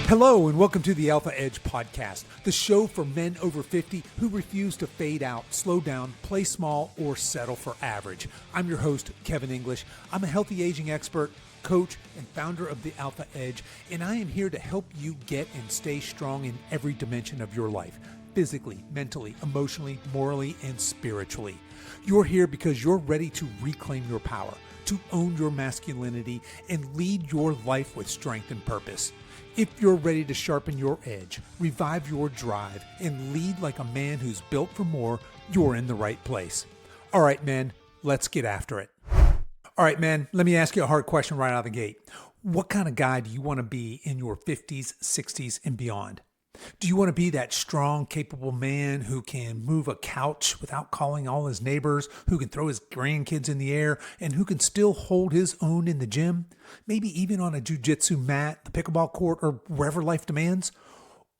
Hello and welcome to the Alpha Edge Podcast, the show for men over 50 who refuse to fade out, slow down, play small, or settle for average. I'm your host, Kevin English. I'm a healthy aging expert, coach, and founder of the Alpha Edge, and I am here to help you get and stay strong in every dimension of your life, physically, mentally, emotionally, morally, and spiritually. You're here because you're ready to reclaim your power, to own your masculinity, and lead your life with strength and purpose. If you're ready to sharpen your edge, revive your drive, and lead like a man who's built for more, you're in the right place. All right, men, let's get after it. All right, man, let me ask you a hard question right out of the gate. What kind of guy do you want to be in your 50s, 60s, and beyond? Do you want to be that strong, capable man who can move a couch without calling all his neighbors, who can throw his grandkids in the air, and who can still hold his own in the gym, maybe even on a jiu-jitsu mat, the pickleball court, or wherever life demands?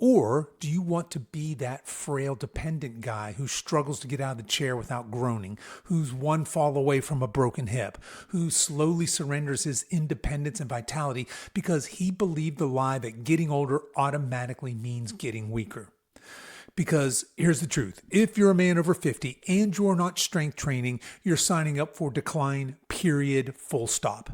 Or do you want to be that frail, dependent guy who struggles to get out of the chair without groaning, who's one fall away from a broken hip, who slowly surrenders his independence and vitality because he believed the lie that getting older automatically means getting weaker? Because here's the truth. If you're a man over 50 and you're not strength training, you're signing up for decline, period, full stop.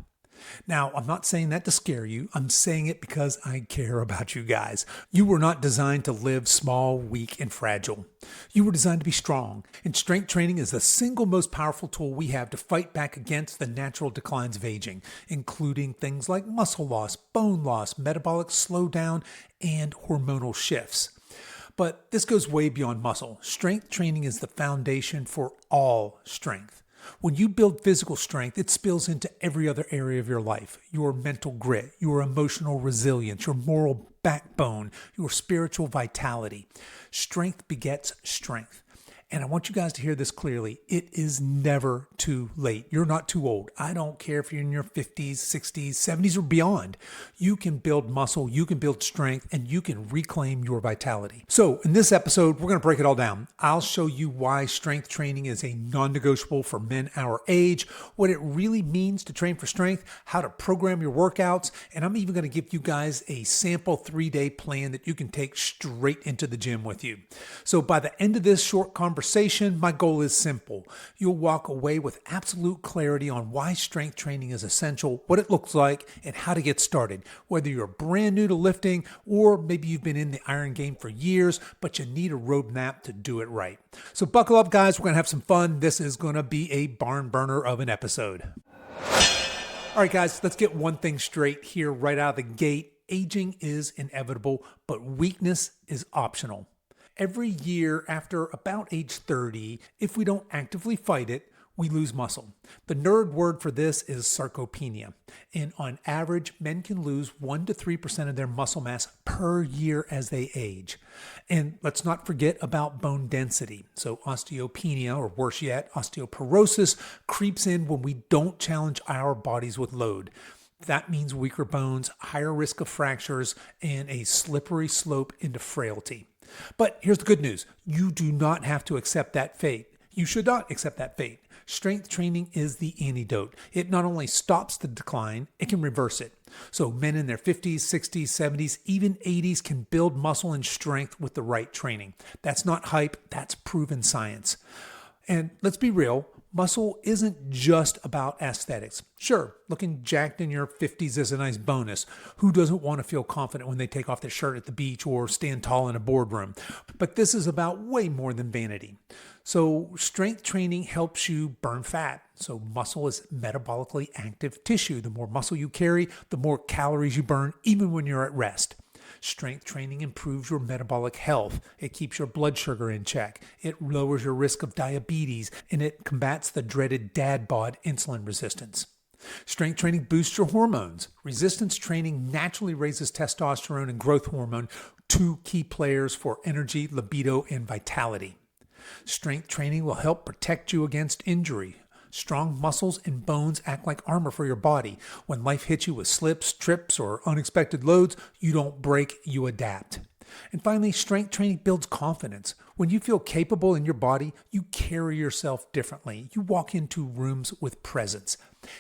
Now, I'm not saying that to scare you. I'm saying it because I care about you guys. You were not designed to live small, weak, and fragile. You were designed to be strong, and strength training is the single most powerful tool we have to fight back against the natural declines of aging, including things like muscle loss, bone loss, metabolic slowdown, and hormonal shifts. But this goes way beyond muscle. Strength training is the foundation for all strength. When you build physical strength, it spills into every other area of your life. Your mental grit, your emotional resilience, your moral backbone, your spiritual vitality. Strength begets strength. And I want you guys to hear this clearly. It is never too late. You're not too old. I don't care if you're in your 50s, 60s, 70s, or beyond. You can build muscle, you can build strength, and you can reclaim your vitality. So in this episode, we're going to break it all down. I'll show you why strength training is a non-negotiable for men our age, what it really means to train for strength, how to program your workouts, and I'm even going to give you guys a sample 3-day plan that you can take straight into the gym with you. So by the end of this short conversation, my goal is simple. You'll walk away with absolute clarity on why strength training is essential, what it looks like, and how to get started. Whether you're brand new to lifting or maybe you've been in the iron game for years, but you need a roadmap to do it right. So buckle up, guys. We're going to have some fun. This is going to be a barn burner of an episode. All right, guys, let's get one thing straight here right out of the gate. Aging is inevitable, but weakness is optional. Every year after about age 30, if we don't actively fight it, we lose muscle. The nerd word for this is sarcopenia. And on average, men can lose 1 to 3% of their muscle mass per year as they age. And let's not forget about bone density. So osteopenia, or worse yet, osteoporosis, creeps in when we don't challenge our bodies with load. That means weaker bones, higher risk of fractures, and a slippery slope into frailty. But here's the good news. You do not have to accept that fate. You should not accept that fate. Strength training is the antidote. It not only stops the decline, it can reverse it. So men in their 50s, 60s, 70s, even 80s can build muscle and strength with the right training. That's not hype, that's proven science. And let's be real, muscle isn't just about aesthetics. Sure, looking jacked in your 50s is a nice bonus. Who doesn't want to feel confident when they take off their shirt at the beach or stand tall in a boardroom? But this is about way more than vanity. So strength training helps you burn fat. So muscle is metabolically active tissue. The more muscle you carry, the more calories you burn, even when you're at rest. Strength training improves your metabolic health. It keeps your blood sugar in check. It lowers your risk of diabetes, and it combats the dreaded dad bod insulin resistance. Strength training boosts your hormones. Resistance training naturally raises testosterone and growth hormone, two key players for energy, libido, and vitality. Strength training will help protect you against injury. Strong muscles and bones act like armor for your body. When life hits you with slips, trips, or unexpected loads, you don't break, you adapt. And finally, strength training builds confidence. When you feel capable in your body, you carry yourself differently. You walk into rooms with presence.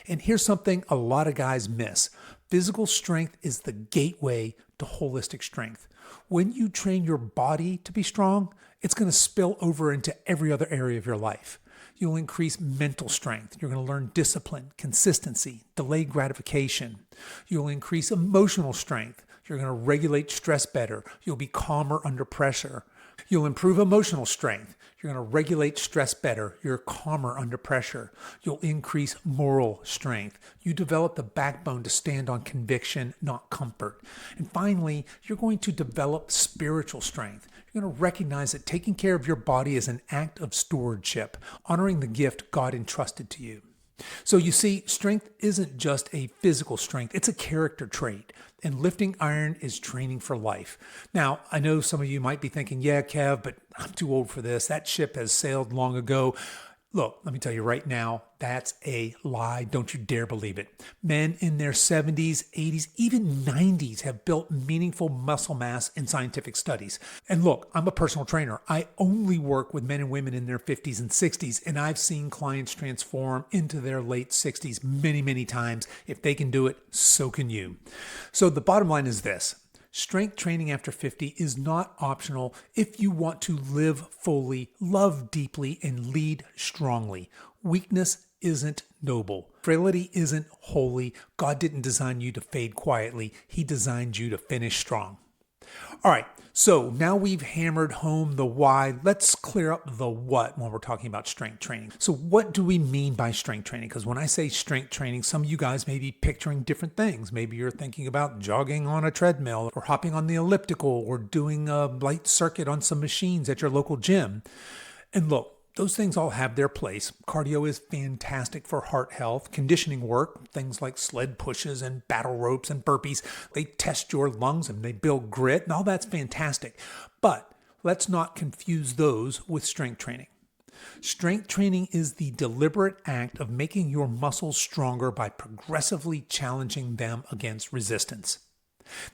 And here's something a lot of guys miss. Physical strength is the gateway to holistic strength. When you train your body to be strong, it's going to spill over into every other area of your life. You'll increase mental strength. You're going to learn discipline, consistency, delayed gratification. You'll increase emotional strength. You're going to regulate stress better. You'll be calmer under pressure. You'll improve emotional strength. You're going to regulate stress better. You're calmer under pressure. You'll increase moral strength. You develop the backbone to stand on conviction, not comfort. And finally, you're going to develop spiritual strength. You're going to recognize that taking care of your body is an act of stewardship, honoring the gift God entrusted to you. So you see, strength isn't just a physical strength, it's a character trait. And lifting iron is training for life. Now, I know some of you might be thinking, yeah, Kev, but I'm too old for this. That ship has sailed long ago. Look, let me tell you right now, that's a lie. Don't you dare believe it. Men in their 70s, 80s, even 90s have built meaningful muscle mass in scientific studies. And look, I'm a personal trainer. I only work with men and women in their 50s and 60s, and I've seen clients transform into their late 60s many, many times. If they can do it, so can you. So the bottom line is this. Strength training after 50 is not optional if you want to live fully, love deeply, and lead strongly. Weakness isn't noble. Frailty isn't holy. God didn't design you to fade quietly. He designed you to finish strong. All right, so now we've hammered home the why. Let's clear up the what when we're talking about strength training. So what do we mean by strength training? Because when I say strength training, some of you guys may be picturing different things. Maybe you're thinking about jogging on a treadmill or hopping on the elliptical or doing a light circuit on some machines at your local gym. And look, those things all have their place. Cardio is fantastic for heart health. Conditioning work, things like sled pushes and battle ropes and burpees, they test your lungs and they build grit, and all that's fantastic. But let's not confuse those with strength training. Strength training is the deliberate act of making your muscles stronger by progressively challenging them against resistance.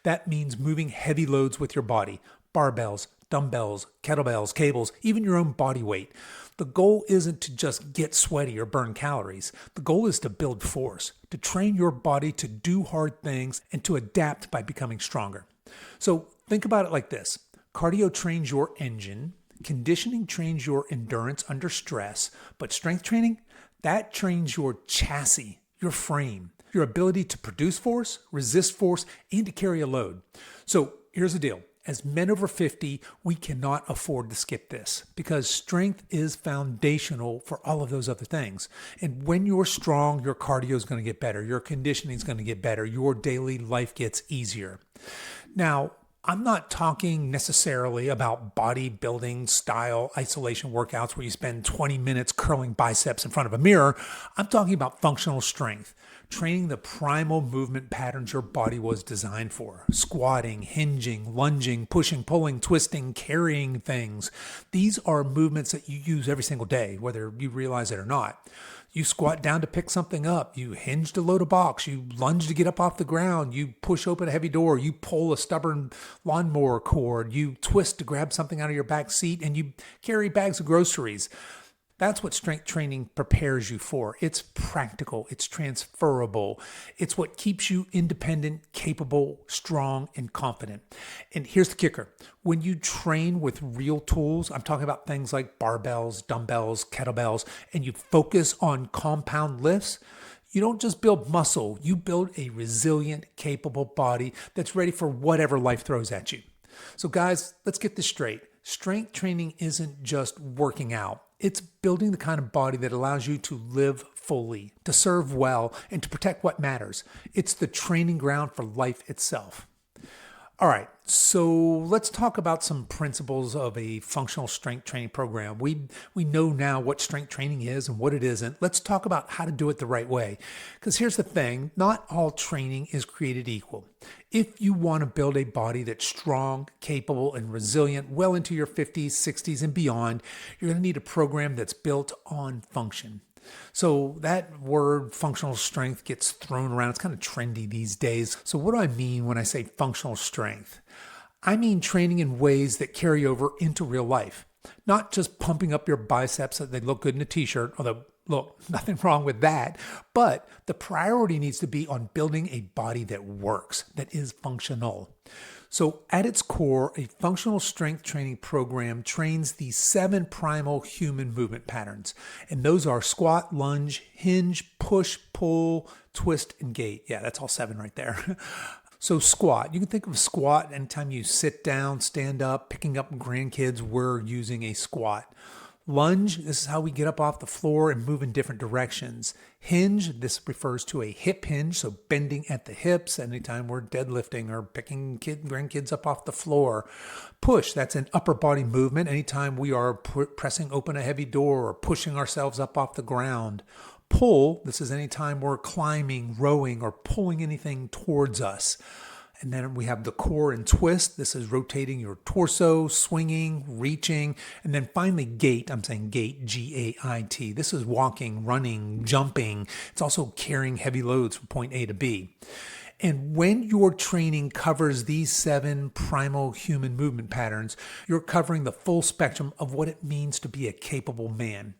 That means moving heavy loads with your body, barbells, dumbbells, kettlebells, cables, even your own body weight. The goal isn't to just get sweaty or burn calories. The goal is to build force, to train your body to do hard things, and to adapt by becoming stronger. So think about it like this. Cardio trains your engine, conditioning trains your endurance under stress, but strength training, that trains your chassis, your frame, your ability to produce force, resist force, and to carry a load. So here's the deal. As men over 50, we cannot afford to skip this because strength is foundational for all of those other things. And when you're strong, your cardio is going to get better. Your conditioning is going to get better. Your daily life gets easier. Now, I'm not talking necessarily about bodybuilding style isolation workouts where you spend 20 minutes curling biceps in front of a mirror. I'm talking about functional strength, training the primal movement patterns your body was designed for. Squatting, hinging, lunging, pushing, pulling, twisting, carrying things. These are movements that you use every single day, whether you realize it or not. You squat down to pick something up. You hinge to load a box. You lunge to get up off the ground. You push open a heavy door. You pull a stubborn lawnmower cord. You twist to grab something out of your back seat, and you carry bags of groceries. That's what strength training prepares you for. It's practical. It's transferable. It's what keeps you independent, capable, strong, and confident. And here's the kicker. When you train with real tools, I'm talking about things like barbells, dumbbells, kettlebells, and you focus on compound lifts, you don't just build muscle. You build a resilient, capable body that's ready for whatever life throws at you. So guys, let's get this straight. Strength training isn't just working out. It's building the kind of body that allows you to live fully, to serve well, and to protect what matters. It's the training ground for life itself. All right, so let's talk about some principles of a functional strength training program. We know now what strength training is and what it isn't. Let's talk about how to do it the right way. Because here's the thing, not all training is created equal. If you want to build a body that's strong, capable, and resilient well into your 50s, 60s, and beyond, you're going to need a program that's built on function. So that word functional strength gets thrown around. It's kind of trendy these days. So what do I mean when I say functional strength? I mean training in ways that carry over into real life, not just pumping up your biceps so they look good in a t-shirt, although look, nothing wrong with that, but the priority needs to be on building a body that works, that is functional. So at its core, a functional strength training program trains the 7 primal human movement patterns. And those are squat, lunge, hinge, push, pull, twist, and gait. Yeah, that's all 7 right there. So squat, you can think of squat anytime you sit down, stand up, picking up grandkids, we're using a squat. Lunge, this is how we get up off the floor and move in different directions. Hinge, this refers to a hip hinge, so bending at the hips anytime we're deadlifting or picking grandkids up off the floor. Push, that's an upper body movement anytime we are pressing open a heavy door or pushing ourselves up off the ground. Pull, this is anytime we're climbing, rowing, or pulling anything towards us. And then we have the core and twist. This is rotating your torso, swinging, reaching. And then finally gait. I'm saying gait, G-A-I-T. This is walking, running, jumping. It's also carrying heavy loads from point A to B. And when your training covers these 7 primal human movement patterns, you're covering the full spectrum of what it means to be a capable man.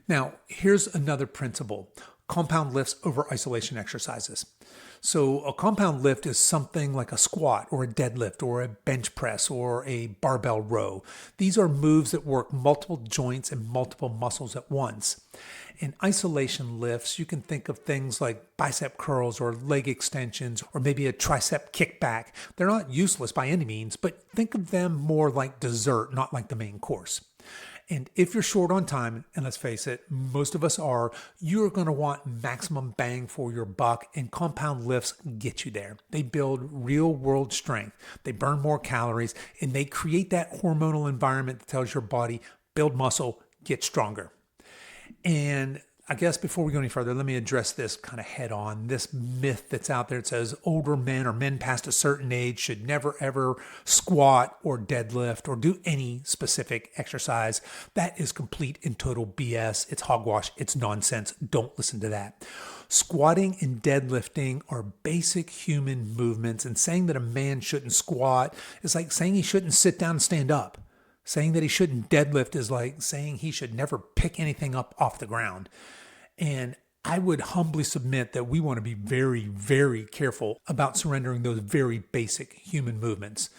Now, here's another principle. Compound lifts over isolation exercises. So a compound lift is something like a squat or a deadlift or a bench press or a barbell row. These are moves that work multiple joints and multiple muscles at once. In isolation lifts, you can think of things like bicep curls or leg extensions or maybe a tricep kickback. They're not useless by any means, but think of them more like dessert, not like the main course. And if you're short on time, and let's face it, most of us are, you're going to want maximum bang for your buck, and compound lifts get you there. They build real world strength. They burn more calories, and they create that hormonal environment that tells your body, build muscle, get stronger. And I guess before we go any further, let me address this kind of head on. This myth that's out there that says older men or men past a certain age should never ever squat or deadlift or do any specific exercise. That is complete and total BS. It's hogwash. It's nonsense. Don't listen to that. Squatting and deadlifting are basic human movements, and saying that a man shouldn't squat is like saying he shouldn't sit down and stand up. Saying that he shouldn't deadlift is like saying he should never pick anything up off the ground. And I would humbly submit that we want to be very, very careful about surrendering those very basic human movements.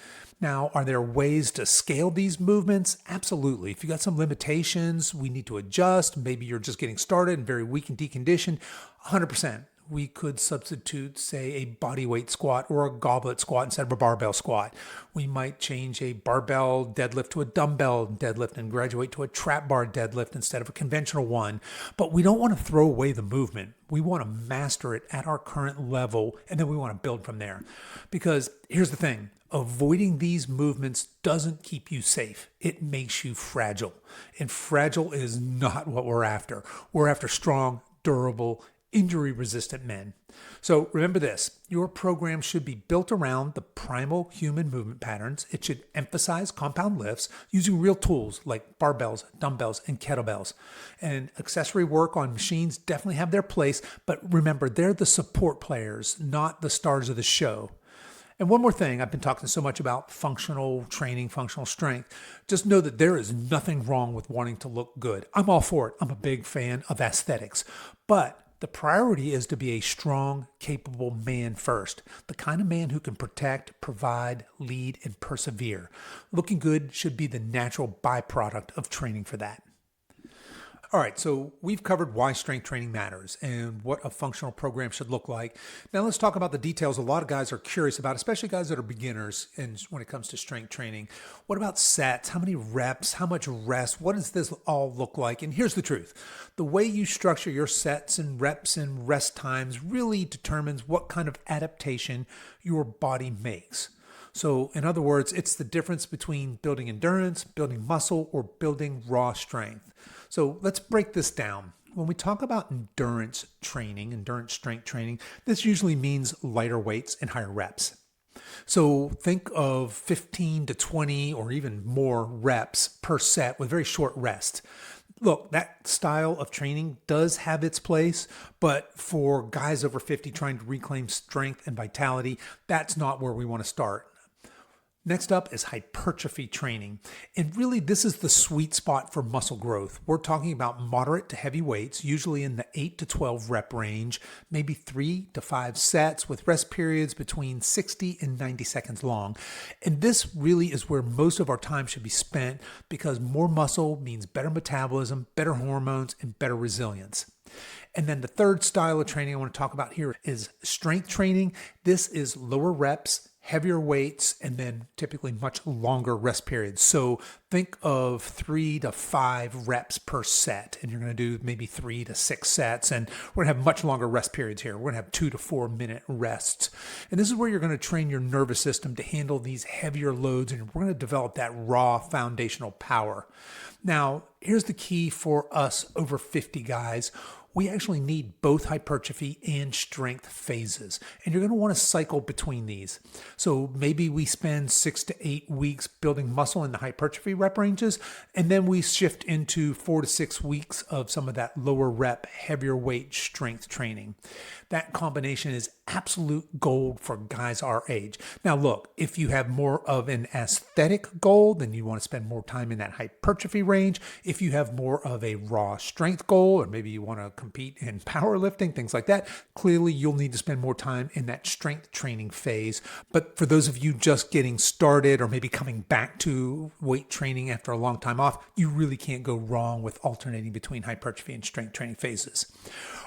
Now, are there ways to scale these movements? Absolutely. If you got some limitations, we need to adjust. Maybe you're just getting started and very weak and deconditioned. 100%. We could substitute, say, a bodyweight squat or a goblet squat instead of a barbell squat. We might change a barbell deadlift to a dumbbell deadlift and graduate to a trap bar deadlift instead of a conventional one. But we don't want to throw away the movement. We want to master it at our current level, and then we want to build from there. Because here's the thing. Avoiding these movements doesn't keep you safe. It makes you fragile. And fragile is not what we're after. We're after strong, durable, injury-resistant men. So remember this, your program should be built around the primal human movement patterns. It should emphasize compound lifts using real tools like barbells, dumbbells, and kettlebells. And accessory work on machines definitely have their place, but remember, they're the support players, not the stars of the show. And one more thing, I've been talking so much about functional training, functional strength. Just know that there is nothing wrong with wanting to look good. I'm all for it. I'm a big fan of aesthetics. But the priority is to be a strong, capable man first. The kind of man who can protect, provide, lead, and persevere. Looking good should be the natural byproduct of training for that. All right, so we've covered why strength training matters and what a functional program should look like. Now let's talk about the details a lot of guys are curious about, especially guys that are beginners when it comes to strength training. What about sets? How many reps? How much rest? What does this all look like? And here's the truth. The way you structure your sets and reps and rest times really determines what kind of adaptation your body makes. So in other words, it's the difference between building endurance, building muscle, or building raw strength. So let's break this down. When we talk about endurance training, endurance strength training, this usually means lighter weights and higher reps. So think of 15 to 20 or even more reps per set with very short rest. Look, that style of training does have its place, but for guys over 50 trying to reclaim strength and vitality, that's not where we want to start. Next up is hypertrophy training. And really, this is the sweet spot for muscle growth. We're talking about moderate to heavy weights, usually in the 8 to 12 rep range, maybe 3 to 5 sets with rest periods between 60 and 90 seconds long. And this really is where most of our time should be spent because more muscle means better metabolism, better hormones, and better resilience. And then the third style of training I want to talk about here is strength training. This is lower reps, heavier weights, and then typically much longer rest periods. So think of 3 to 5 reps per set, and you're going to do maybe 3 to 6 sets, and we're going to have much longer rest periods here. We're going to have 2 to 4 minute rests. And this is where you're going to train your nervous system to handle these heavier loads, and we're going to develop that raw foundational power. Now, here's the key for us over 50 guys. We actually need both hypertrophy and strength phases, and you're going to want to cycle between these. So maybe we spend 6 to 8 weeks building muscle in the hypertrophy rep ranges, and then we shift into 4 to 6 weeks of some of that lower rep, heavier weight strength training. That combination is absolute gold for guys our age. Now look, if you have more of an aesthetic goal, then you want to spend more time in that hypertrophy range. If you have more of a raw strength goal, or maybe you want to compete in powerlifting, things like that, clearly you'll need to spend more time in that strength training phase. But for those of you just getting started or maybe coming back to weight training after a long time off, you really can't go wrong with alternating between hypertrophy and strength training phases.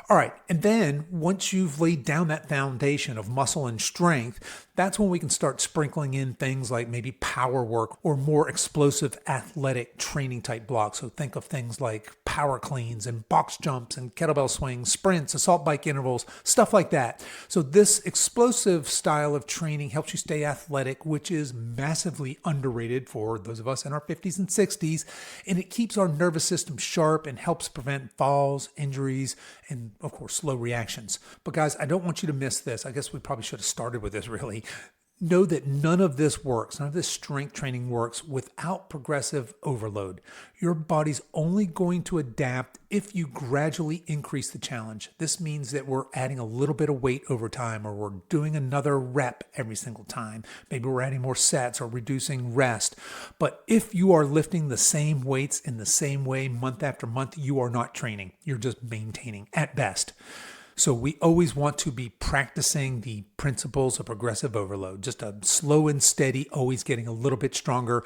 All right, and then once you've laid down that foundation of muscle and strength, that's when we can start sprinkling in things like maybe power work or more explosive athletic training type blocks. So think of things like power cleans and box jumps and kettlebell swings, sprints, assault bike intervals, stuff like that. So this explosive style of training helps you stay athletic, which is massively underrated for those of us in our 50s and 60s. And it keeps our nervous system sharp and helps prevent falls, injuries, and of course, slow reactions. But guys, I don't want you to miss this. I guess we probably should have started with this really. Know that none of this works, none of this strength training works without progressive overload. Your body's only going to adapt if you gradually increase the challenge. This means that we're adding a little bit of weight over time, or we're doing another rep every single time. Maybe we're adding more sets or reducing rest. But if you are lifting the same weights in the same way month after month, you are not training. You're just maintaining at best. So we always want to be practicing the principles of progressive overload, just a slow and steady, always getting a little bit stronger.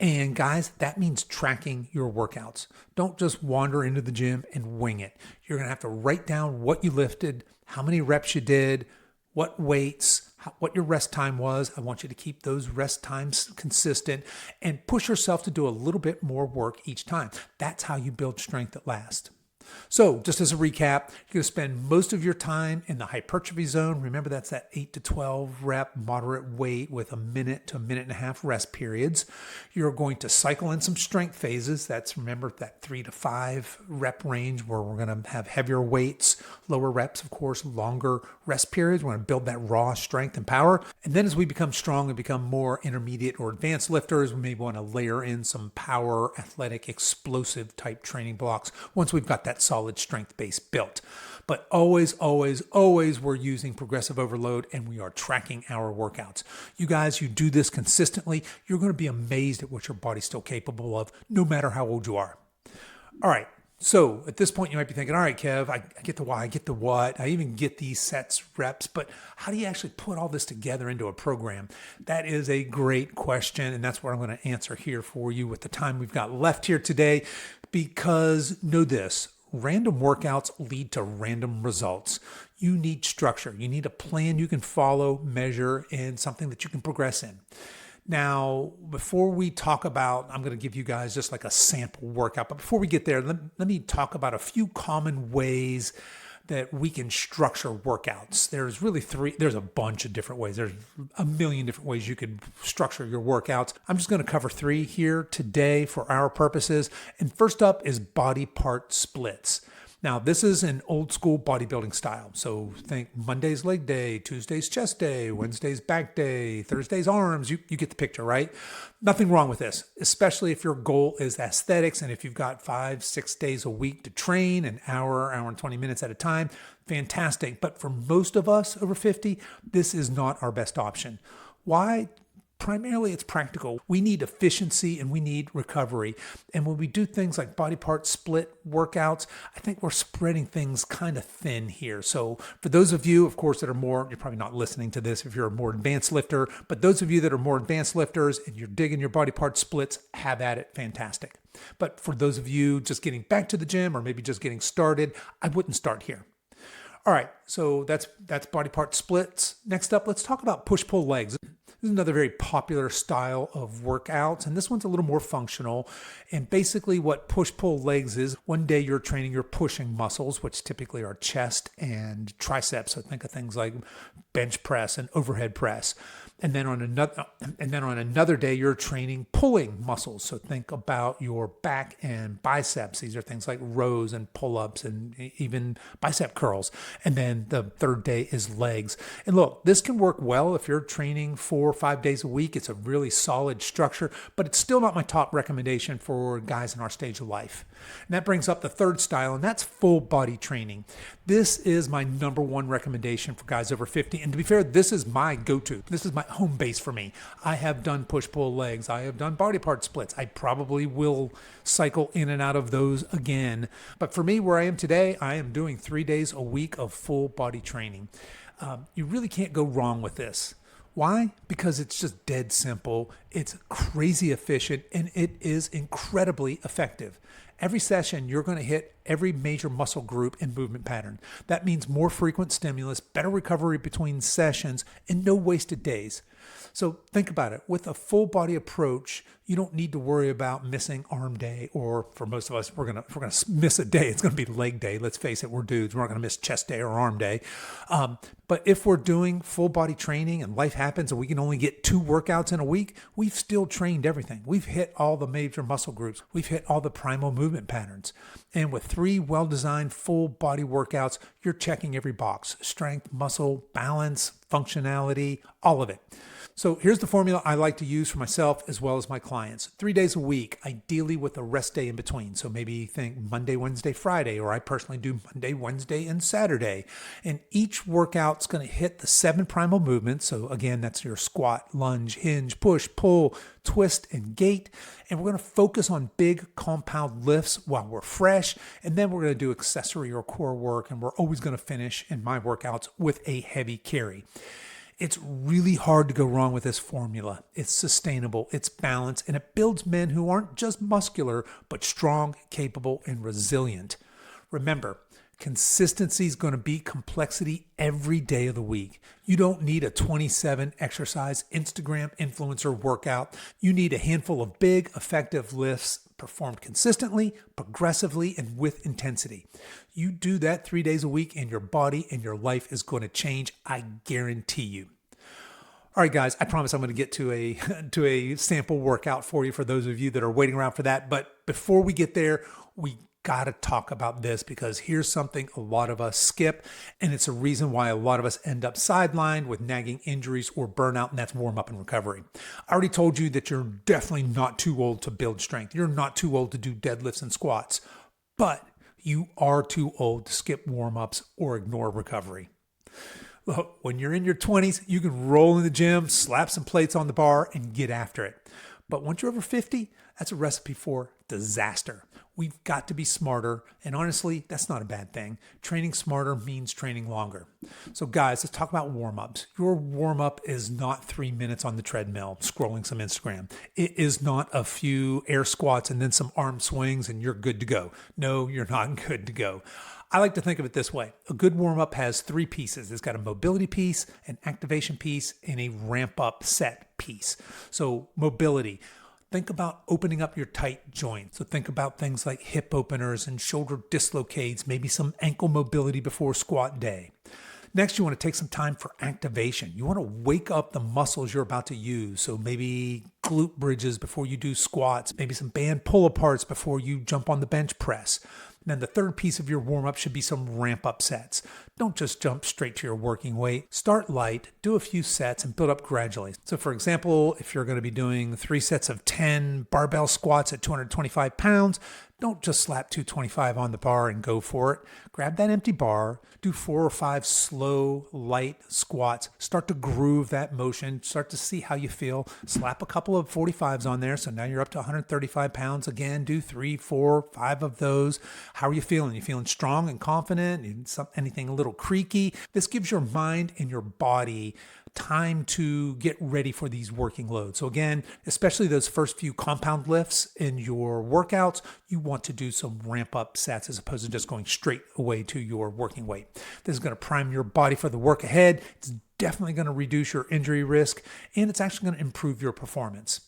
And guys, that means tracking your workouts. Don't just wander into the gym and wing it. You're going to have to write down what you lifted, how many reps you did, what weights, what your rest time was. I want you to keep those rest times consistent and push yourself to do a little bit more work each time. That's how you build strength that lasts. So just as a recap, you're going to spend most of your time in the hypertrophy zone. Remember, that's that 8 to 12 rep moderate weight with a minute to a minute and a half rest periods. You're going to cycle in some strength phases. That's, remember, that 3 to 5 rep range where we're going to have heavier weights, lower reps, of course, longer rest periods. We're going to build that raw strength and power. And then as we become strong and become more intermediate or advanced lifters, we may want to layer in some power, athletic, explosive type training blocks once we've got that solid strength base built. But always, always, always we're using progressive overload and we are tracking our workouts. You guys, you do this consistently, you're going to be amazed at what your body's still capable of, no matter how old you are. All right. So at this point, you might be thinking, all right, Kev, I get the why, I get the what, I even get these sets, reps, but how do you actually put all this together into a program? That is a great question, and that's what I'm going to answer here for you with the time we've got left here today, because know this, random workouts lead to random results. You need structure. You need a plan you can follow, measure, and something that you can progress in. Now, before we talk about, I'm going to give you guys just like a sample workout, but before we get there, let me talk about a few common ways that we can structure workouts. There's a bunch of different ways. There's a million different ways you could structure your workouts. I'm just going to cover 3 here today for our purposes. And first up is body part splits. Now, this is an old school bodybuilding style. So think Monday's leg day, Tuesday's chest day, Wednesday's back day, Thursday's arms. You get the picture, right? Nothing wrong with this, especially if your goal is aesthetics and if you've got 5-6 days a week to train, an hour and 20 minutes at a time, fantastic. But for most of us over 50, this is not our best option. Why? Primarily, it's practical. We need efficiency and we need recovery. And when we do things like body part split workouts, I think we're spreading things kind of thin here. So for those of you, of course, that are more, you're probably not listening to this if you're a more advanced lifter, but those of you that are more advanced lifters and you're digging your body part splits, have at it. Fantastic. But for those of you just getting back to the gym or maybe just getting started, I wouldn't start here. All right, so that's body part splits. Next up, let's talk about push-pull legs. This is another very popular style of workouts, and this one's a little more functional. And basically what push-pull legs is, one day you're training your pushing muscles, which typically are chest and triceps. So think of things like bench press and overhead press. And then on another day, you're training pulling muscles. So think about your back and biceps. These are things like rows and pull-ups and even bicep curls. And then the third day is legs. And look, this can work well if you're training 4 or 5 days a week. It's a really solid structure, but it's still not my top recommendation for guys in our stage of life. And that brings up the third style, and that's full body training. This is my number one recommendation for guys over 50. And to be fair, this is my go-to. This is my home base for me. I have done push-pull legs. I have done body part splits. I probably will cycle in and out of those again. But for me, where I am today, I am doing 3 days a week of full body training. You really can't go wrong with this. Why? Because it's just dead simple. It's crazy efficient, and it is incredibly effective. Every session, you're going to hit every major muscle group and movement pattern. That means more frequent stimulus, better recovery between sessions, and no wasted days. So think about it. With a full body approach, you don't need to worry about missing arm day, or for most of us, if we're gonna miss a day, it's gonna be leg day. Let's face it, we're dudes. We're not gonna miss chest day or arm day. But if we're doing full body training and life happens and we can only get 2 workouts in a week, we've still trained everything. We've hit all the major muscle groups. We've hit all the primal movement patterns. And with 3 well-designed full body workouts, you're checking every box: strength, muscle, balance, functionality, all of it. So here's the formula I like to use for myself as well as my clients. 3 days a week, ideally with a rest day in between. So maybe think Monday, Wednesday, Friday, or I personally do Monday, Wednesday, and Saturday. And each workout's going to hit the 7 primal movements. So again, that's your squat, lunge, hinge, push, pull, twist, and gait. And we're going to focus on big compound lifts while we're fresh. And then we're going to do accessory or core work. And we're always going to finish in my workouts with a heavy carry. It's really hard to go wrong with this formula. It's sustainable, it's balanced, and it builds men who aren't just muscular, but strong, capable, and resilient. Remember, consistency is going to beat complexity every day of the week. You don't need a 27 exercise Instagram influencer workout. You need a handful of big, effective lifts performed consistently, progressively, and with intensity. You do that 3 days a week and your body and your life is going to change. I guarantee you. All right, guys, I promise I'm going to get to a sample workout for you for those of you that are waiting around for that. But before we get there, we got to talk about this, because here's something a lot of us skip, and it's a reason why a lot of us end up sidelined with nagging injuries or burnout, and that's warm up and recovery. I already told you that you're definitely not too old to build strength. You're not too old to do deadlifts and squats, but you are too old to skip warm-ups or ignore recovery. Look, when you're in your 20s, you can roll in the gym, slap some plates on the bar, and get after it. But once you're over 50, that's a recipe for disaster. We've got to be smarter, and honestly, that's not a bad thing. Training smarter means training longer. So guys, let's talk about warm-ups. Your warm-up is not 3 minutes on the treadmill scrolling some Instagram. It is not a few air squats and then some arm swings and you're good to go. No, you're not good to go. I like to think of it this way. A good warm-up has 3 pieces. It's got a mobility piece, an activation piece, and a ramp-up set piece. So mobility. Think about opening up your tight joints. So think about things like hip openers and shoulder dislocates, maybe some ankle mobility before squat day. Next, you want to take some time for activation. You want to wake up the muscles you're about to use. So maybe glute bridges before you do squats, maybe some band pull-aparts before you jump on the bench press. And then the third piece of your warm-up should be some ramp-up sets. Don't just jump straight to your working weight. Start light, do a few sets, and build up gradually. So for example, if you're going to be doing 3 sets of 10 barbell squats at 225 pounds, Don't just slap 225 on the bar and go for it. Grab that empty bar, do 4 or 5 slow, light squats. Start to groove that motion. Start to see how you feel. Slap a couple of 45s on there. So now you're up to 135 pounds. Again, do 3, 4, 5 of those. How are you feeling? You feeling strong and confident? Anything a little creaky? This gives your mind and your body time to get ready for these working loads. So again, especially those first few compound lifts in your workouts, you want to do some ramp up sets as opposed to just going straight away to your working weight. This is going to prime your body for the work ahead. It's definitely going to reduce your injury risk, and it's actually going to improve your performance.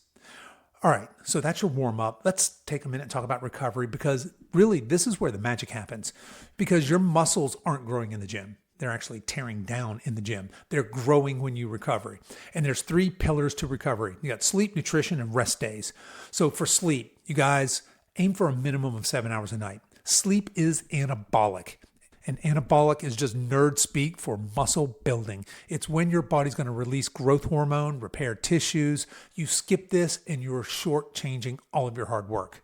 All right, so that's your warm up. Let's take a minute and talk about recovery, because really this is where the magic happens, because your muscles aren't growing in the gym. They're actually tearing down in the gym. They're growing when you recover. And there's 3 pillars to recovery. You got sleep, nutrition, and rest days. So for sleep, you guys aim for a minimum of 7 hours a night. Sleep is anabolic. And anabolic is just nerd speak for muscle building. It's when your body's going to release growth hormone, repair tissues. You skip this and you're shortchanging all of your hard work.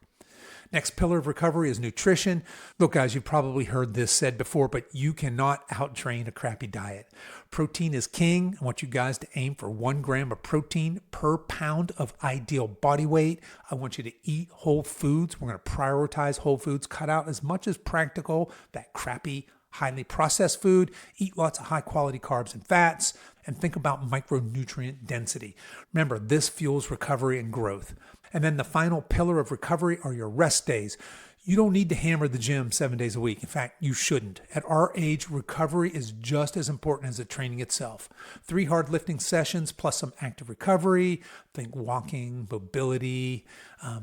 Next pillar of recovery is nutrition. Look, guys, you've probably heard this said before, but you cannot out-train a crappy diet. Protein is king. I want you guys to aim for 1 gram of protein per pound of ideal body weight. I want you to eat whole foods. We're going to prioritize whole foods. Cut out as much as practical that crappy, highly processed food. Eat lots of high-quality carbs and fats. And think about micronutrient density. Remember, this fuels recovery and growth. And then the final pillar of recovery are your rest days. You don't need to hammer the gym 7 days a week. In fact, you shouldn't. At our age, recovery is just as important as the training itself. 3 hard lifting sessions plus some active recovery. Think walking, mobility,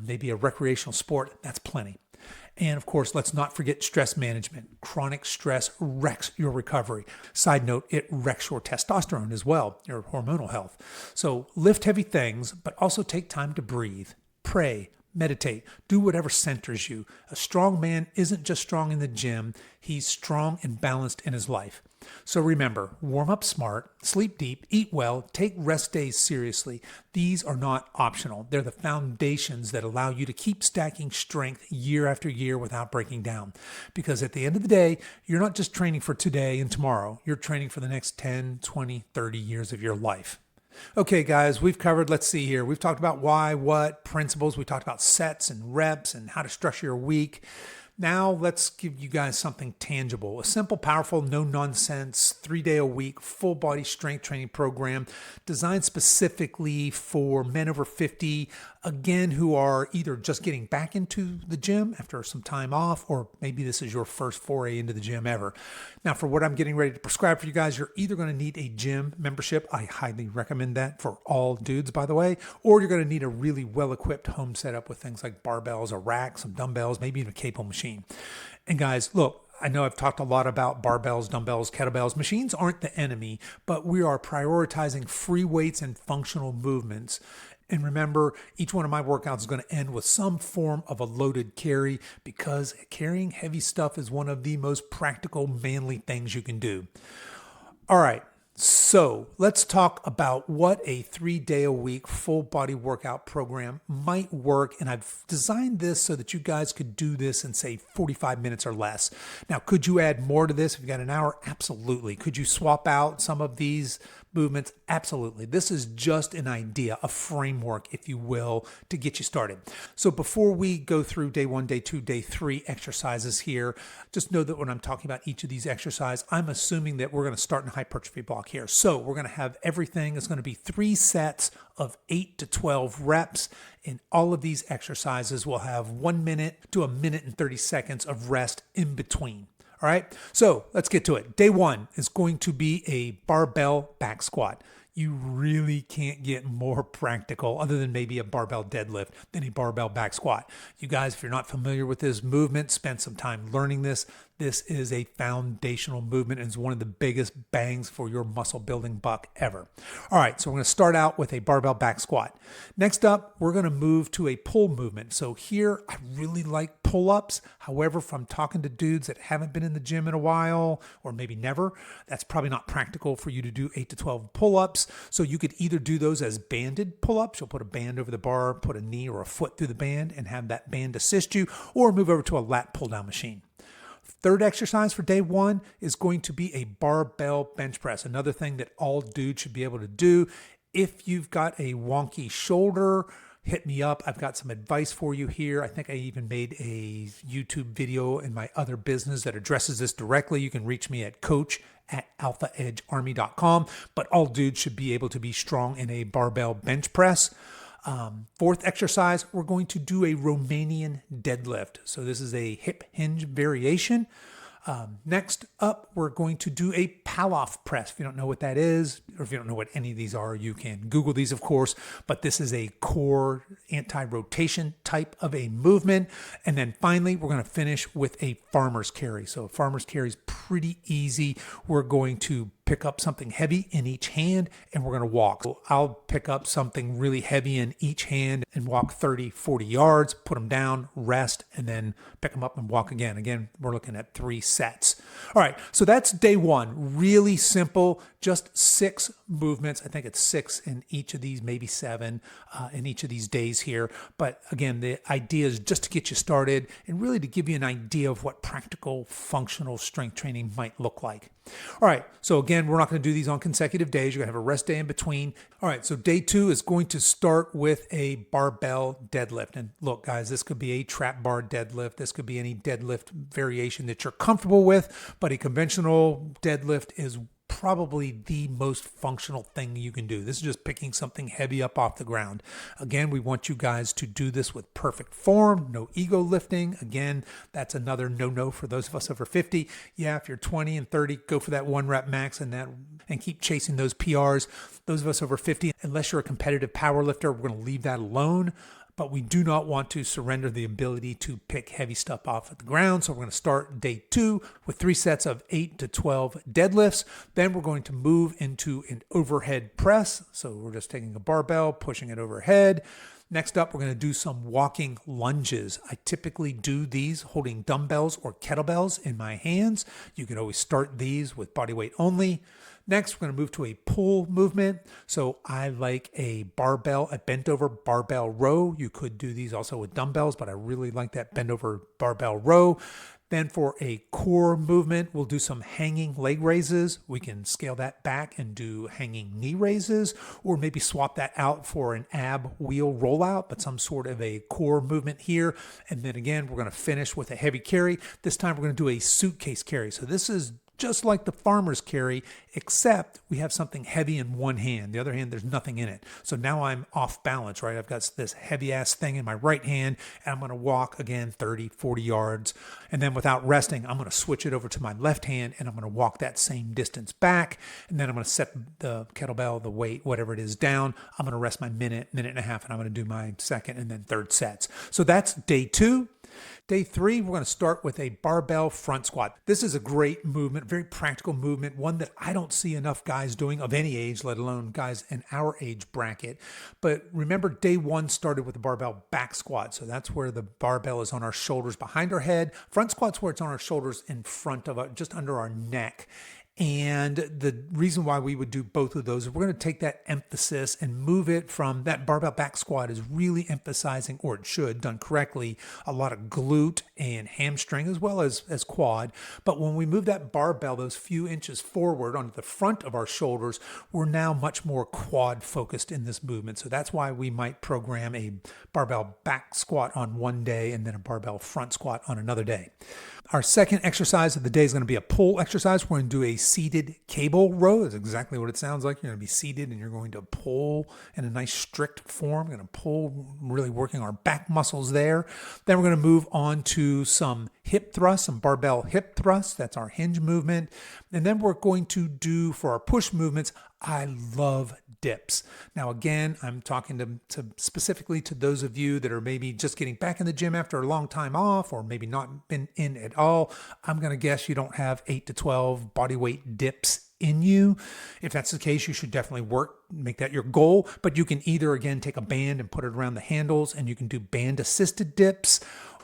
maybe a recreational sport. That's plenty. And of course, let's not forget stress management. Chronic stress wrecks your recovery. Side note, it wrecks your testosterone as well, your hormonal health. So lift heavy things, but also take time to breathe, pray, meditate, do whatever centers you. A strong man isn't just strong in the gym, he's strong and balanced in his life. So remember, warm up smart, sleep deep, eat well, take rest days seriously. These are not optional. They're the foundations that allow you to keep stacking strength year after year without breaking down. Because at the end of the day, you're not just training for today and tomorrow. You're training for the next 10, 20, 30 years of your life. Okay, guys, we've covered, let's see here. We've talked about why, what, principles. We talked about sets and reps and how to structure your week. Now let's give you guys something tangible, a simple, powerful, no-nonsense, 3-day-a-week, full-body strength training program designed specifically for men over 50, again, who are either just getting back into the gym after some time off, or maybe this is your first foray into the gym ever. Now, for what I'm getting ready to prescribe for you guys, you're either going to need a gym membership. I highly recommend that for all dudes, by the way, or you're going to need a really well-equipped home setup with things like barbells, a rack, some dumbbells, maybe even a cable machine. And guys, look, I know I've talked a lot about barbells, dumbbells, kettlebells. Machines aren't the enemy, but we are prioritizing free weights and functional movements. And remember, each one of my workouts is going to end with some form of a loaded carry, because carrying heavy stuff is one of the most practical, manly things you can do. All right. So let's talk about what a 3-day-a-week full body workout program might work. And I've designed this so that you guys could do this in, say, 45 minutes or less. Now, could you add more to this if you got an hour? Absolutely. Could you swap out some of these movements? Absolutely. This is just an idea, a framework, if you will, to get you started. So before we go through day 1, day 2, day 3 exercises here, just know that when I'm talking about each of these exercises, I'm assuming that we're going to start in a hypertrophy block here. So we're going to have everything. It's going to be 3 sets of 8 to 12 reps. And all of these exercises will have 1 minute to 1 minute and 30 seconds of rest in between. All right, so let's get to it. Day 1 is going to be a barbell back squat. You really can't get more practical, other than maybe a barbell deadlift, than a barbell back squat. You guys, if you're not familiar with this movement, spend some time learning this. This is a foundational movement and is one of the biggest bangs for your muscle building buck ever. All right, so we're going to start out with a barbell back squat. Next up, we're going to move to a pull movement. So here, I really like pull-ups. However, if I'm talking to dudes that haven't been in the gym in a while, or maybe never, that's probably not practical for you to do 8 to 12 pull-ups. So you could either do those as banded pull-ups. You'll put a band over the bar, put a knee or a foot through the band and have that band assist you, or move over to a lat pull-down machine. Third exercise for day one is going to be a barbell bench press. Another thing that all dudes should be able to do. If you've got a wonky shoulder, hit me up. I've got some advice for you here. I think I even made a YouTube video in my other business that addresses this directly. You can reach me at coach@alphaedgearmy.com, but all dudes should be able to be strong in a barbell bench press. Fourth exercise, we're going to do a Romanian deadlift. So this is a hip hinge variation. Next up, we're going to do a Palloff press. If you don't know what that is, or if you don't know what any of these are, you can Google these, of course, but this is a core anti-rotation type of a movement. And then finally, we're going to finish with a farmer's carry. So a farmer's carry is pretty easy. We're going to pick up something heavy in each hand and we're going to walk. So I'll pick up something really heavy in each hand and walk 30, 40 yards, put them down, rest, and then pick them up and walk again. Again, we're looking at 3 sets. All right, so that's day one. Really simple, just 6 movements. I think it's 6 in each of these, maybe 7 in each of these days here. But again, the idea is just to get you started and really to give you an idea of what practical functional strength training might look like. All right, so again, we're not going to do these on consecutive days. You're going to have a rest day in between. All right, so day 2 is going to start with a barbell deadlift. And look, guys, this could be a trap bar deadlift. This could be any deadlift variation that you're comfortable with, but a conventional deadlift is probably the most functional thing you can do. This is just picking something heavy up off the ground. Again, we want you guys to do this with perfect form, no ego lifting. Again, that's another no-no for those of us over 50. Yeah, if you're 20 and 30, go for that 1 rep max and keep chasing those PRs. Those of us over 50, unless you're a competitive power lifter, we're going to leave that alone. But we do not want to surrender the ability to pick heavy stuff off at the ground. So we're going to start day 2 with 3 sets of 8 to 12 deadlifts. Then we're going to move into an overhead press. So we're just taking a barbell, pushing it overhead. Next up, we're going to do some walking lunges. I typically do these holding dumbbells or kettlebells in my hands. You can always start these with body weight only. Next, we're going to move to a pull movement. So I like a barbell, a bent over barbell row. You could do these also with dumbbells, but I really like that bent over barbell row. Then for a core movement, we'll do some hanging leg raises. We can scale that back and do hanging knee raises, or maybe swap that out for an ab wheel rollout, but some sort of a core movement here. And then again, we're going to finish with a heavy carry. This time we're going to do a suitcase carry. So this is just like the farmer's carry, except we have something heavy in one hand. The other hand, there's nothing in it. So now I'm off balance, right? I've got this heavy ass thing in my right hand, and I'm going to walk again 30, 40 yards. And then without resting, I'm going to switch it over to my left hand, and I'm going to walk that same distance back. And then I'm going to set the kettlebell, the weight, whatever it is, down. I'm going to rest my minute and a half, and I'm going to do my second and then third sets. So that's day 2. Day 3, we're going to start with a barbell front squat. This is a great movement, very practical movement, one that I don't see enough guys doing of any age, let alone guys in our age bracket. But remember, day 1 started with the barbell back squat. So that's where the barbell is on our shoulders behind our head. Front squat's where it's on our shoulders in front of just under our neck. And the reason why we would do both of those is we're going to take that emphasis and move it from that barbell back squat is really emphasizing, or it should, done correctly, a lot of glute and hamstring as well as quad. But when we move that barbell those few inches forward onto the front of our shoulders, we're now much more quad focused in this movement. So that's why we might program a barbell back squat on one day and then a barbell front squat on another day. Our second exercise of the day is going to be a pull exercise. We're going to do a seated cable row. That's exactly what it sounds like. You're going to be seated and you're going to pull in a nice strict form. We're going to pull, really working our back muscles there. Then we're going to move on to some hip thrusts, some barbell hip thrusts. That's our hinge movement. And then we're going to do for our push movements, I love dips. Now, again, I'm talking to specifically to those of you that are maybe just getting back in the gym after a long time off, or maybe not been in at all. I'm going to guess you don't have 8 to 12 body weight dips in you. If that's the case, you should definitely make that your goal. But you can either, again, take a band and put it around the handles, and you can do band assisted dips.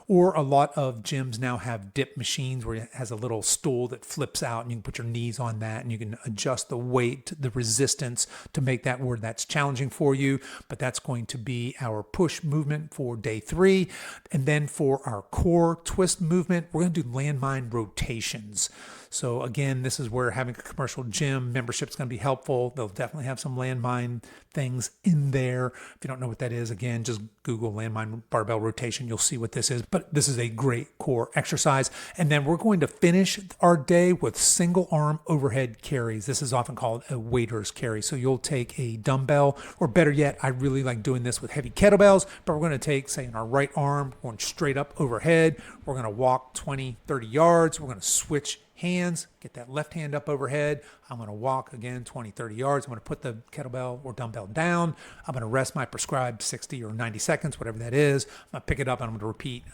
Or a lot of gyms now have dip machines where it has a little stool that flips out and you can put your knees on that and you can adjust the weight, the resistance to make that where that's challenging for you. But that's going to be our push movement for day 3. And then for our core twist movement, we're going to do landmine rotations. So again, this is where having a commercial gym membership is going to be helpful. They'll definitely have some landmine things in there. If you don't know what that is, again, just Google landmine barbell rotation. You'll see what this is. But this is a great core exercise. And then we're going to finish our day with single arm overhead carries. This is often called a waiter's carry. So you'll take a dumbbell, or better yet, I really like doing this with heavy kettlebells, but we're going to take, say, in our right arm, going straight up overhead. We're going to walk 20, 30 yards. We're going to switch hands, get that left hand up overhead. I'm going to walk again 20, 30 yards. I'm going to put the kettlebell or dumbbell down. I'm going to rest my prescribed 60 or 90 seconds, whatever that is. I'm going to pick it up and I'm going to repeat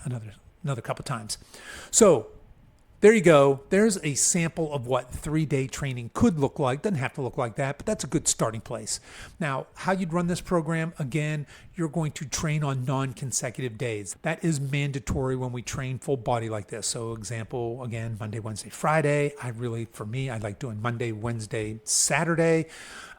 another couple times. So there you go. There's a sample of what 3-day training could look like. Doesn't have to look like that, but that's a good starting place. Now, how you'd run this program, again, you're going to train on non-consecutive days. That is mandatory when we train full body like this. So example, again, Monday, Wednesday, Friday. I like doing Monday, Wednesday, Saturday.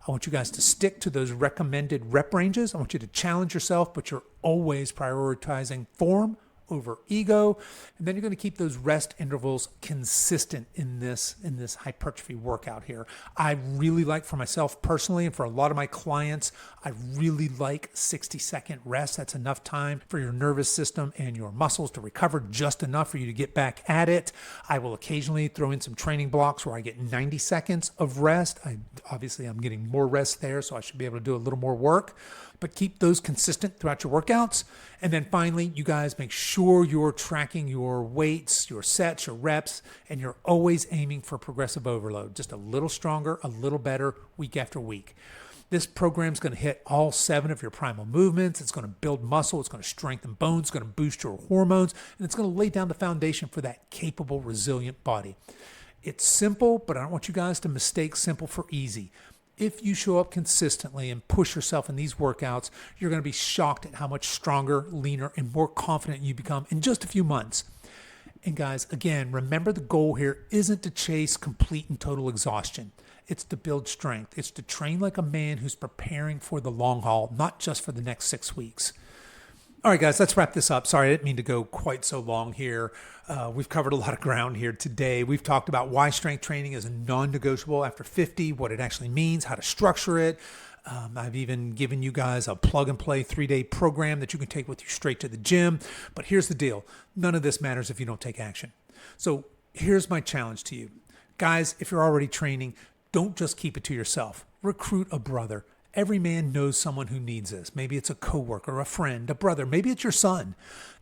I want you guys to stick to those recommended rep ranges. I want you to challenge yourself, but you're always prioritizing form over ego. And then you're going to keep those rest intervals consistent in this hypertrophy workout here. I really like, for myself personally, and for a lot of my clients, I really like 60-second rest. That's enough time for your nervous system and your muscles to recover, just enough for you to get back at it. I will occasionally throw in some training blocks where I get 90 seconds of rest. Obviously, I'm getting more rest there, so I should be able to do a little more work. But keep those consistent throughout your workouts. And then finally, you guys make sure you're tracking your weights, your sets, your reps, and you're always aiming for progressive overload. Just a little stronger, a little better week after week. This program is going to hit all 7 of your primal movements. It's going to build muscle. It's going to strengthen bones. It's going to boost your hormones. And it's going to lay down the foundation for that capable, resilient body. It's simple, but I don't want you guys to mistake simple for easy. If you show up consistently and push yourself in these workouts, you're going to be shocked at how much stronger, leaner, and more confident you become in just a few months. And guys, again, remember the goal here isn't to chase complete and total exhaustion. It's to build strength. It's to train like a man who's preparing for the long haul, not just for the next 6 weeks. All right, guys, let's wrap this up. Sorry, I didn't mean to go quite so long here. We've covered a lot of ground here today. We've talked about why strength training is non-negotiable after 50, what it actually means, how to structure it. I've even given you guys a plug-and-play 3-day program that you can take with you straight to the gym. But here's the deal. None of this matters if you don't take action. So here's my challenge to you. Guys, if you're already training, don't just keep it to yourself. Recruit a brother. Every man knows someone who needs this. Maybe it's a coworker, a friend, a brother. Maybe it's your son.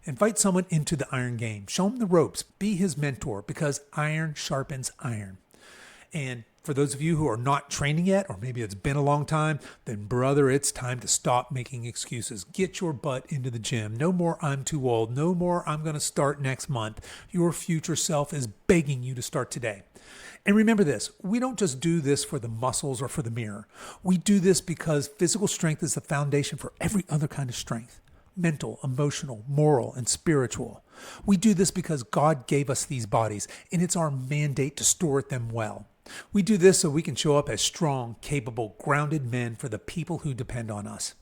Invite someone into the iron game. Show him the ropes. Be his mentor, because iron sharpens iron. And for those of you who are not training yet, or maybe it's been a long time, then brother, it's time to stop making excuses. Get your butt into the gym. No more I'm too old. No more I'm going to start next month. Your future self is begging you to start today. And remember this, we don't just do this for the muscles or for the mirror. We do this because physical strength is the foundation for every other kind of strength. Mental, emotional, moral, and spiritual. We do this because God gave us these bodies, and it's our mandate to steward them well. We do this so we can show up as strong, capable, grounded men for the people who depend on us.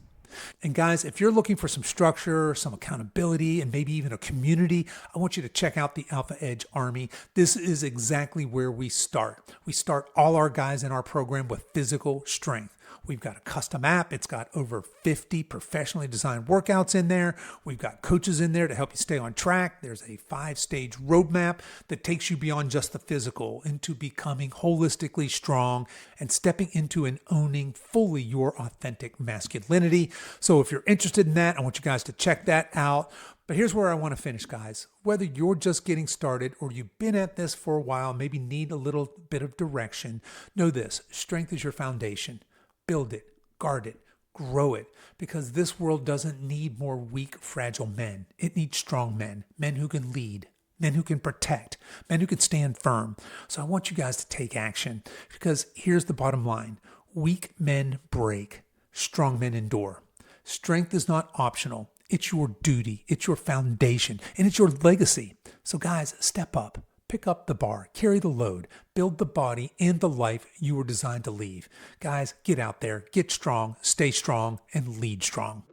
And guys, if you're looking for some structure, some accountability, and maybe even a community, I want you to check out the Alpha Edge Army. This is exactly where we start. We start all our guys in our program with physical strength. We've got a custom app. It's got over 50 professionally designed workouts in there. We've got coaches in there to help you stay on track. There's a 5-stage roadmap that takes you beyond just the physical into becoming holistically strong and stepping into and owning fully your authentic masculinity. So if you're interested in that, I want you guys to check that out. But here's where I want to finish, guys. Whether you're just getting started or you've been at this for a while, maybe need a little bit of direction, know this: strength is your foundation. Build it, guard it, grow it, because this world doesn't need more weak, fragile men. It needs strong men, men who can lead, men who can protect, men who can stand firm. So I want you guys to take action, because here's the bottom line: weak men break, strong men endure. Strength is not optional. It's your duty, it's your foundation, and it's your legacy. So guys, step up, pick up the bar, carry the load, build the body and the life you were designed to leave. Guys, get out there, get strong, stay strong, and lead strong.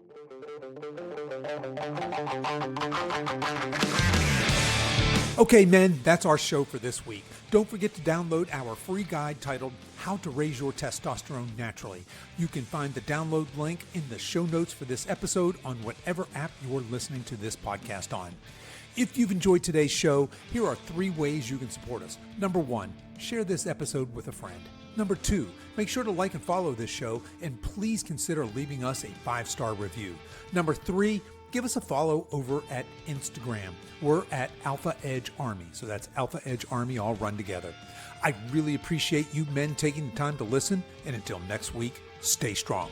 Okay, men, that's our show for this week. Don't forget to download our free guide titled How to Raise Your Testosterone Naturally. You can find the download link in the show notes for this episode on whatever app you're listening to this podcast on. If you've enjoyed today's show, here are 3 ways you can support us. Number 1, share this episode with a friend. Number 2, make sure to like and follow this show, and please consider leaving us a 5-star review. Number 3, give us a follow over at Instagram. We're at Alpha Edge Army. So that's Alpha Edge Army all run together. I really appreciate you men taking the time to listen. And until next week, stay strong.